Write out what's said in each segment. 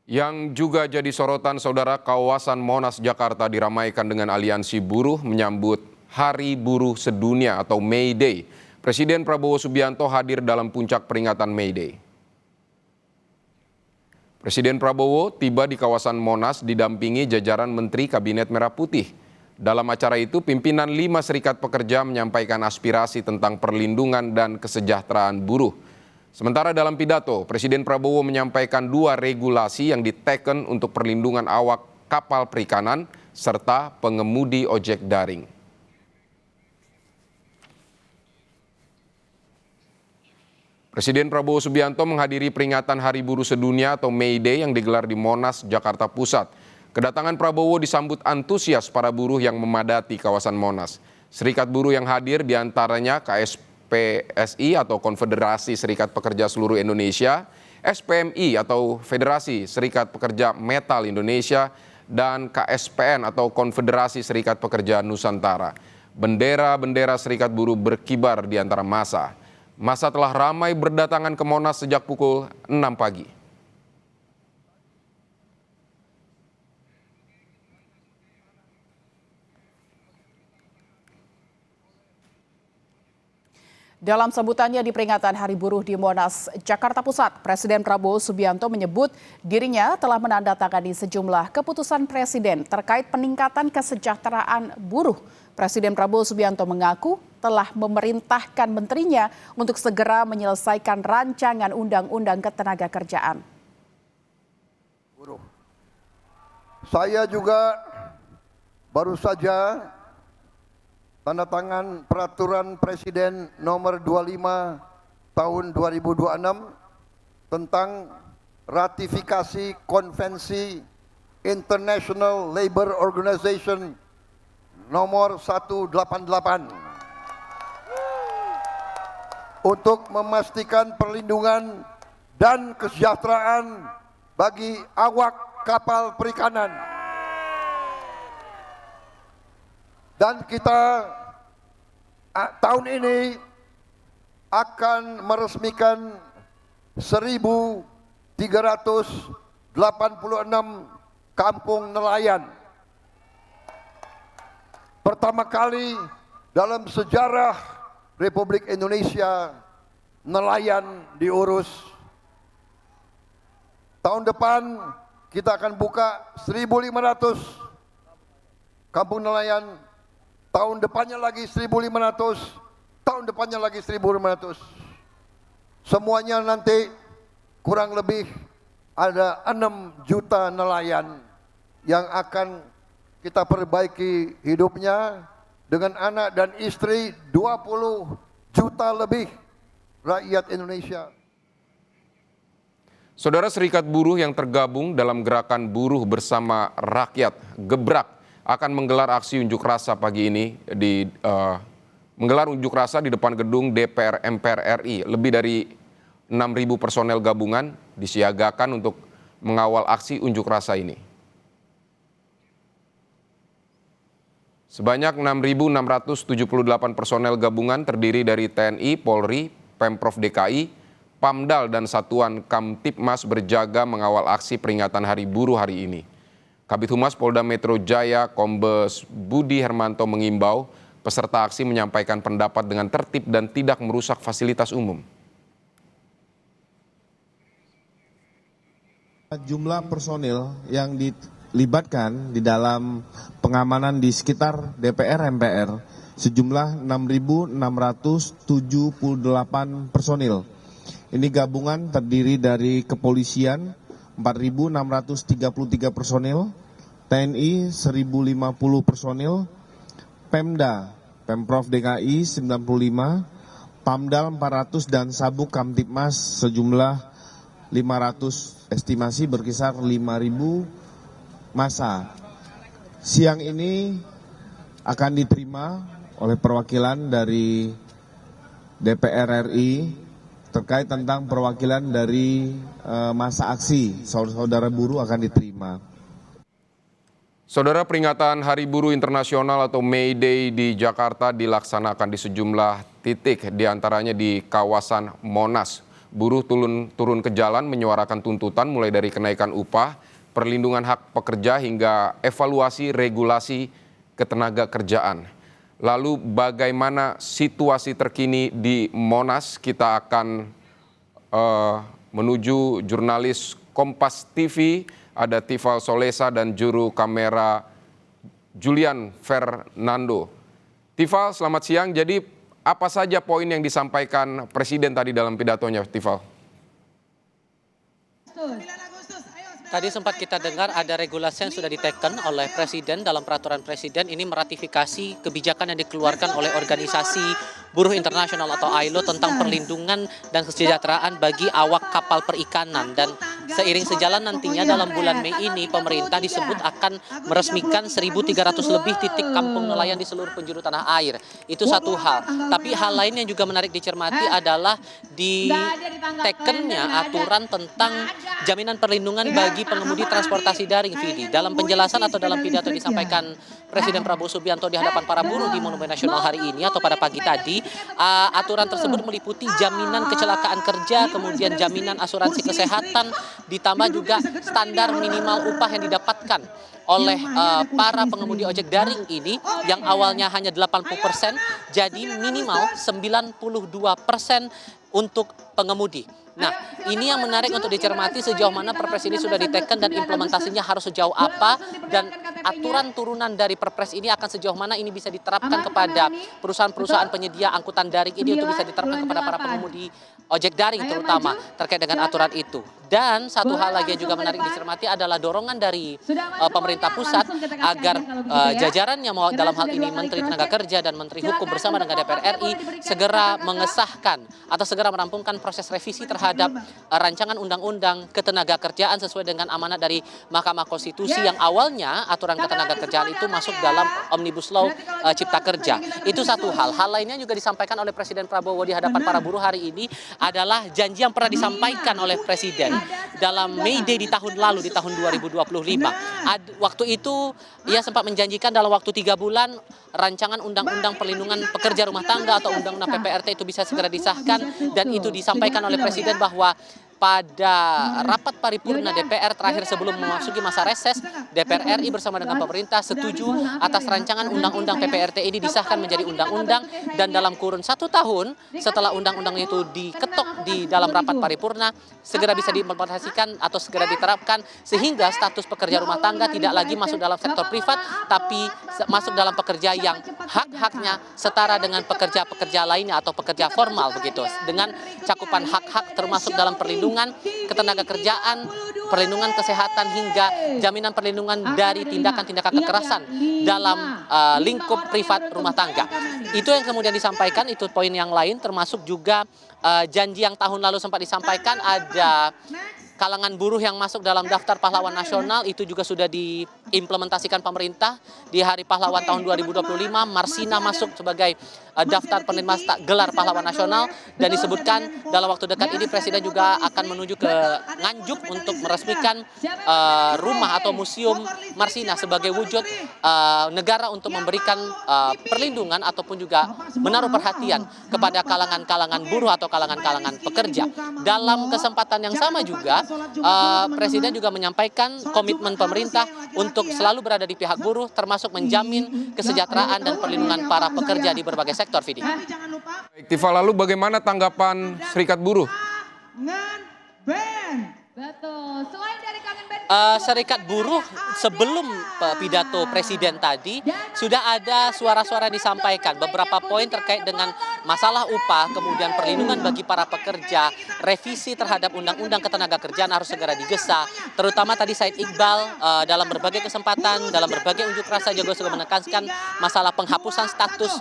Yang juga jadi sorotan, saudara, kawasan Monas, Jakarta diramaikan dengan aliansi buruh menyambut Hari Buruh Sedunia atau May Day. Presiden Prabowo Subianto hadir dalam puncak peringatan May Day. Presiden Prabowo tiba di kawasan Monas didampingi jajaran Menteri Kabinet Merah Putih. Dalam acara itu, pimpinan 5 serikat pekerja menyampaikan aspirasi tentang perlindungan dan kesejahteraan buruh. Sementara dalam pidato, Presiden Prabowo menyampaikan 2 regulasi yang diteken untuk perlindungan awak kapal perikanan serta pengemudi ojek daring. Presiden Prabowo Subianto menghadiri peringatan Hari Buruh Sedunia atau May Day yang digelar di Monas, Jakarta Pusat. Kedatangan Prabowo disambut antusias para buruh yang memadati kawasan Monas. Serikat buruh yang hadir diantaranya KSPSI atau Konfederasi Serikat Pekerja Seluruh Indonesia, SPMI atau Federasi Serikat Pekerja Metal Indonesia, dan KSPN atau Konfederasi Serikat Pekerja Nusantara. Bendera-bendera serikat buruh berkibar di antara massa. Massa telah ramai berdatangan ke Monas sejak pukul 6 pagi. Dalam sambutannya di peringatan Hari Buruh di Monas, Jakarta Pusat, Presiden Prabowo Subianto menyebut dirinya telah menandatangani sejumlah keputusan Presiden terkait peningkatan kesejahteraan buruh. Presiden Prabowo Subianto mengaku telah memerintahkan menterinya untuk segera menyelesaikan rancangan Undang-Undang Ketenagakerjaan. Saya juga baru saja tanda tangan Peraturan Presiden Nomor 25 Tahun 2026 tentang ratifikasi Konvensi International Labour Organization Nomor 188 untuk memastikan perlindungan dan kesejahteraan bagi awak kapal perikanan. Dan kita tahun ini akan meresmikan 1.386 kampung nelayan. Pertama kali dalam sejarah Republik Indonesia nelayan diurus. Tahun depan kita akan buka 1.500 kampung nelayan. Tahun depannya lagi 1.500, tahun depannya lagi 1.500. Semuanya nanti kurang lebih ada 6 juta nelayan yang akan kita perbaiki hidupnya dengan anak dan istri 20 juta lebih rakyat Indonesia. Saudara, serikat buruh yang tergabung dalam gerakan buruh bersama rakyat Gebrak akan menggelar aksi unjuk rasa pagi ini menggelar unjuk rasa di depan gedung DPR MPR RI. Lebih dari 6.000 personel gabungan disiagakan untuk mengawal aksi unjuk rasa ini. Sebanyak 6.678 personel gabungan terdiri dari TNI, Polri, Pemprov DKI, Pamdal, dan Satuan Kamtipmas berjaga mengawal aksi peringatan Hari Buruh hari ini. Kabid Humas Polda Metro Jaya, Kombes Budi Hermanto mengimbau peserta aksi menyampaikan pendapat dengan tertib dan tidak merusak fasilitas umum. Jumlah personil yang dilibatkan di dalam pengamanan di sekitar DPR MPR sejumlah 6.678 personil. Ini gabungan terdiri dari kepolisian 4.633 personil, TNI 1.050 personil, Pemda, Pemprov DKI 95, Pamdal 400 dan Sabuk Kamtipmas sejumlah 500, estimasi berkisar 5.000 massa. Siang ini akan diterima oleh perwakilan dari DPR RI terkait tentang perwakilan dari massa aksi. Saudara buruh akan diterima. Saudara, peringatan Hari Buruh Internasional atau May Day di Jakarta dilaksanakan di sejumlah titik, diantaranya di kawasan Monas. Buruh turun ke jalan menyuarakan tuntutan mulai dari kenaikan upah, perlindungan hak pekerja hingga evaluasi regulasi ketenaga kerjaan. Lalu bagaimana situasi terkini di Monas? Kita akan menuju jurnalis Kompas TV, ada Tifal Solesa dan juru kamera Julian Fernando. Tifal, selamat siang. Jadi apa saja poin yang disampaikan Presiden tadi dalam pidatonya, Tifal? Tadi sempat kita dengar ada regulasi yang sudah diteken oleh Presiden dalam peraturan Presiden ini meratifikasi kebijakan yang dikeluarkan oleh organisasi buruh internasional atau ILO tentang perlindungan dan kesejahteraan bagi awak kapal perikanan. Dan seiring sejalan nantinya dalam bulan Mei ini pemerintah disebut akan meresmikan 1.300 lebih titik kampung nelayan di seluruh penjuru tanah air. Itu satu hal. Tapi hal lain yang juga menarik dicermati adalah ditekennya aturan tentang jaminan perlindungan bagi pengemudi transportasi daring, Vidi. Dalam penjelasan atau dalam pidato disampaikan Presiden Prabowo Subianto di hadapan para buruh di Monumen Nasional hari ini atau pada pagi tadi, aturan tersebut meliputi jaminan kecelakaan kerja, kemudian jaminan asuransi kesehatan, ditambah juga standar minimal upah yang didapatkan oleh para pengemudi ojek daring ini yang awalnya hanya 80% jadi minimal 92% untuk pengemudi. Nah, ini yang menarik untuk dicermati sejauh mana Perpres ini sudah diteken dan implementasinya harus sejauh apa, dan aturan turunan dari Perpres ini akan sejauh mana ini bisa diterapkan kepada perusahaan-perusahaan penyedia angkutan daring ini untuk bisa diterapkan kepada para pengemudi ojek daring terutama terkait dengan aturan itu. Dan satu hal lagi yang juga menarik dicermati adalah dorongan dari pemerintah pusat agar jajarannya dalam hal ini Menteri Tenaga Kerja dan Menteri Hukum bersama dengan DPR RI segera mengesahkan atau segera merampungkan proses revisi terhadap rancangan undang-undang ketenaga kerjaan sesuai dengan amanat dari Mahkamah Konstitusi yang awalnya aturan ketenaga kerjaan itu masuk dalam Omnibus Law Cipta Kerja. Itu satu hal. Hal lainnya juga disampaikan oleh Presiden Prabowo di hadapan para buruh hari ini adalah janji yang pernah disampaikan oleh Presiden dalam May Day di tahun lalu, di tahun 2025. Waktu itu ia sempat menjanjikan dalam waktu 3 bulan rancangan undang-undang perlindungan pekerja rumah tangga atau undang-undang PPRT itu bisa segera disahkan, dan itu disampaikan oleh Presiden bahwa pada rapat paripurna DPR terakhir sebelum memasuki masa reses, DPR RI bersama dengan pemerintah setuju atas rancangan undang-undang PPRT ini disahkan menjadi undang-undang, dan dalam kurun 1 tahun setelah undang-undang itu diketok di dalam rapat paripurna segera bisa diimplementasikan atau segera diterapkan sehingga status pekerja rumah tangga tidak lagi masuk dalam sektor privat tapi masuk dalam pekerja yang hak-haknya setara dengan pekerja-pekerja lainnya atau pekerja formal begitu, dengan cakupan hak-hak termasuk dalam perlindungan ketenaga kerjaan, perlindungan kesehatan hingga jaminan perlindungan dari tindakan-tindakan kekerasan dalam lingkup privat rumah tangga. Itu yang kemudian disampaikan, itu poin yang lain termasuk juga janji yang tahun lalu sempat disampaikan ada kalangan buruh yang masuk dalam daftar pahlawan nasional, itu juga sudah diimplementasikan pemerintah di Hari Pahlawan tahun 2025. Marsina masuk sebagai daftar penerima gelar pahlawan nasional, dan disebutkan dalam waktu dekat ini Presiden juga akan menuju ke Nganjuk untuk meresmikan rumah atau museum Marsina sebagai wujud negara untuk memberikan perlindungan ataupun juga menaruh perhatian kepada kalangan-kalangan buruh atau kalangan-kalangan pekerja. Dalam kesempatan yang sama juga Presiden juga menyampaikan komitmen pemerintah untuk selalu berada di pihak buruh, termasuk menjamin kesejahteraan dan perlindungan para pekerja di berbagai sektor, Vidi. Baik, Tifal, lalu bagaimana tanggapan Serikat Buruh? Betul. Selain dari Kangen Band, Serikat Buruh sebelum pidato Presiden tadi sudah ada suara-suara disampaikan beberapa poin terkait dengan masalah upah, kemudian perlindungan bagi para pekerja, revisi terhadap undang-undang ketenaga kerjaan harus segera digesa. Terutama tadi Said Iqbal dalam berbagai kesempatan, dalam berbagai unjuk rasa juga sudah menekankan masalah penghapusan status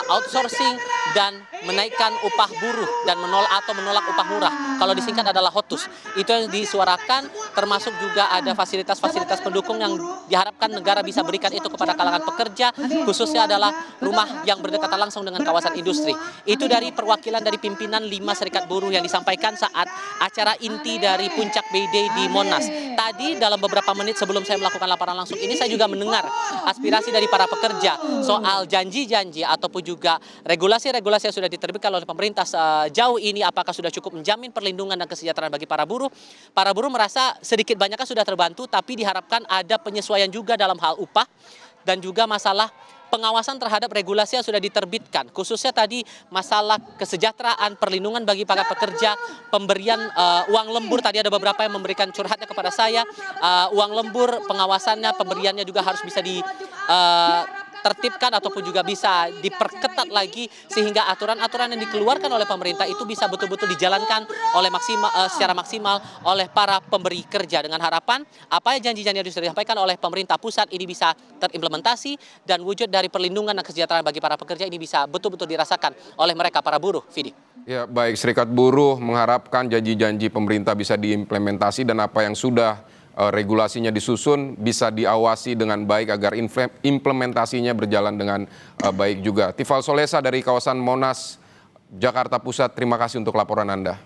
outsourcing dan menaikkan upah buruh dan menolak upah murah. Kalau disingkat adalah HOTUS. Itu yang disuarakan, termasuk juga ada fasilitas-fasilitas pendukung yang diharapkan negara bisa berikan itu kepada kalangan pekerja, khususnya adalah rumah yang berdekatan langsung dengan kawasan industri. Itu dari perwakilan dari pimpinan 5 serikat buruh yang disampaikan saat acara inti dari Puncak May Day di Monas. Tadi dalam beberapa menit sebelum saya melakukan laporan langsung ini, saya juga mendengar aspirasi dari para pekerja soal janji-janji ataupun juga regulasi-regulasi yang sudah diterbitkan oleh pemerintah sejauh ini, apakah sudah cukup menjamin perlindungan dan kesejahteraan bagi para buruh. Para buruh merasa sedikit banyaknya sudah terbantu, tapi diharapkan ada penyesuaian juga dalam hal upah dan juga masalah pengawasan terhadap regulasi yang sudah diterbitkan, khususnya tadi masalah kesejahteraan, perlindungan bagi para pekerja, pemberian uang lembur. Tadi ada beberapa yang memberikan curhatnya kepada saya, uang lembur, pengawasannya, pemberiannya juga harus bisa ditertibkan ataupun juga bisa diperketat lagi, sehingga aturan-aturan yang dikeluarkan oleh pemerintah itu bisa betul-betul dijalankan oleh secara maksimal oleh para pemberi kerja, dengan harapan apa yang janji-janji yang sudah disampaikan oleh pemerintah pusat ini bisa terimplementasi dan wujud dari perlindungan dan kesejahteraan bagi para pekerja ini bisa betul-betul dirasakan oleh mereka para buruh. Vidi. Ya, baik, Serikat Buruh mengharapkan janji-janji pemerintah bisa diimplementasi dan apa yang sudah regulasinya disusun bisa diawasi dengan baik agar implementasinya berjalan dengan baik juga. Tifal Solesa dari kawasan Monas, Jakarta Pusat, terima kasih untuk laporan Anda.